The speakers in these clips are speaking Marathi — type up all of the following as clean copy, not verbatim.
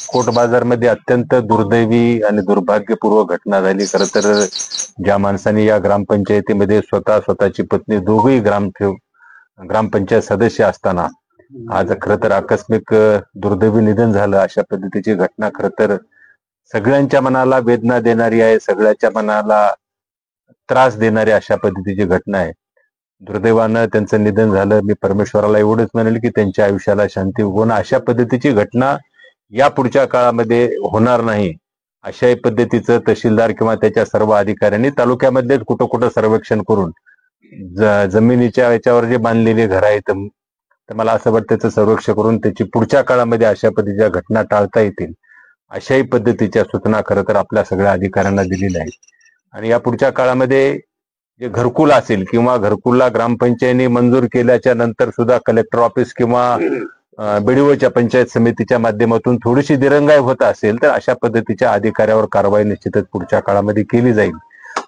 कोट बाजारमध्ये अत्यंत दुर्दैवी आणि दुर्भाग्यपूर्व घटना झाली। खरं तर ज्या माणसाने या ग्रामपंचायतीमध्ये स्वतःची पत्नी दोघेही ग्रामपंचायत सदस्य असताना आज खरं तर आकस्मिक दुर्दैवी निधन झालं, अशा पद्धतीची घटना खरं तर सगळ्यांच्या मनाला वेदना देणारी आहे, सगळ्यांच्या मनाला त्रास देणारी अशा पद्धतीची घटना आहे। दुर्दैवानं त्यांचं निधन झालं। मी परमेश्वराला एवढंच म्हणेल की त्यांच्या आयुष्याला शांती होणं, अशा पद्धतीची घटना या पुढच्या काळामध्ये होणार नाही, अशाही पद्धतीचं तहसीलदार किंवा त्याच्या सर्व अधिकाऱ्यांनी तालुक्यामध्ये कुठं कुठं सर्वेक्षण करून जमिनीच्या याच्यावर जे बांधलेले घर आहेत, तर मला असं वाटतं त्याचं सर्वेक्षण करून त्याची पुढच्या काळामध्ये अशा पद्धतीच्या घटना टाळता येतील, अशाही पद्धतीच्या सूचना खरं तर आपल्या सगळ्या अधिकाऱ्यांना दिलेल्या आहेत। आणि या पुढच्या काळामध्ये जे घरकुल असेल किंवा घरकुलला ग्रामपंचायतीने मंजूर केल्याच्या नंतर सुद्धा कलेक्टर ऑफिस किंवा बीडीओच्या पंचायत समितीच्या माध्यमातून थोडीशी दिरंगाई होत असेल तर अशा पद्धतीच्या अधिकाऱ्यावर कारवाई निश्चितच पुढच्या काळामध्ये केली जाईल।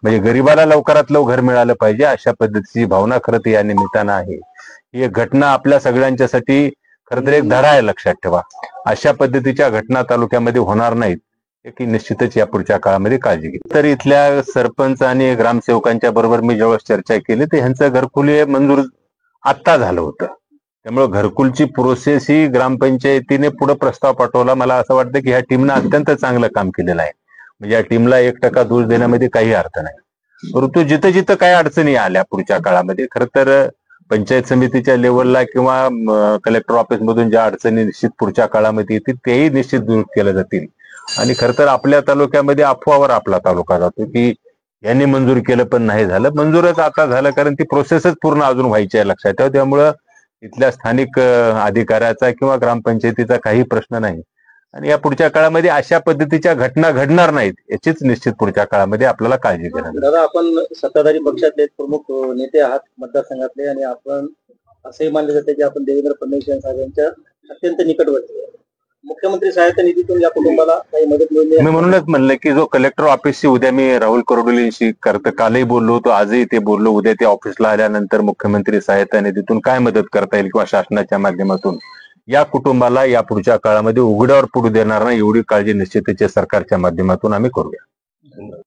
म्हणजे गरीबाला लवकरात लवकर घर मिळालं पाहिजे, अशा पद्धतीची भावना खरं तर या निमित्तानं आहे। ही घटना आपल्या सगळ्यांच्यासाठी खरं तर एक धडा आहे, लक्षात ठेवा। अशा पद्धतीच्या घटना तालुक्यामध्ये होणार नाहीत की निश्चितच या पुढच्या काळामध्ये काळजी घेईल। तर इथल्या सरपंच आणि ग्रामसेवकांच्या बरोबर मी जेव्हा चर्चा केली तर ह्यांचं घरकुल हे मंजूर आत्ता झालं होतं, त्यामुळे घरकुलची प्रोसेस ही ग्रामपंचायतीने पुढे प्रस्ताव पाठवला। मला असं वाटतं की ह्या टीमनं अत्यंत चांगलं काम केलेलं आहे, म्हणजे या टीमला 1% दोष देण्यामध्ये काही अर्थ नाही। परंतु जिथं जिथं काही अडचणी आल्या पुढच्या काळामध्ये खरं तर पंचायत समितीच्या लेवलला किंवा कलेक्टर ऑफिस मधून ज्या अडचणी निश्चित पुढच्या काळामध्ये येतील तेही निश्चित दूर केल्या जातील। आणि खरं तर आपल्या तालुक्यामध्ये अफवावर आपला तालुका जातो की यांनी मंजूर केलं पण नाही झालं, मंजूरच आता झालं, कारण ती प्रोसेसच पूर्ण अजून व्हायची आहे, लक्षात ठेवा। त्यामुळं इथल्या स्थानिक अधिकाऱ्याचा किंवा ग्रामपंचायतीचा काही प्रश्न नाही आणि या पुढच्या काळामध्ये अशा पद्धतीच्या घटना घडणार नाहीत याचीच निश्चित पुढच्या काळामध्ये आपल्याला काळजी घेणार। दादा, आपण सत्ताधारी पक्षातले प्रमुख नेते आहात मतदारसंघातले, आणि आपण असंही मानले जाते की आपण देवेंद्र फडणवीस साहेबांच्या अत्यंत निकटवर्ती आहे। मुख्यमंत्री सहायता निधीतून या कुटुंबाला काही मदत मिळते? मी म्हणूनच म्हणलं की जो कलेक्टर ऑफिसची उद्या मी राहुल करडोलेंशी कालही बोललो होतो, आजही ते बोललो, उद्या ते ऑफिसला आल्यानंतर मुख्यमंत्री सहायता निधीतून काय मदत करता येईल किंवा शासनाच्या माध्यमातून या कुटुंबाला या पुढच्या काळामध्ये उघड्यावर पडू देणार नाही एवढी काळजी निश्चितच सरकारच्या माध्यमातून आम्ही करूया।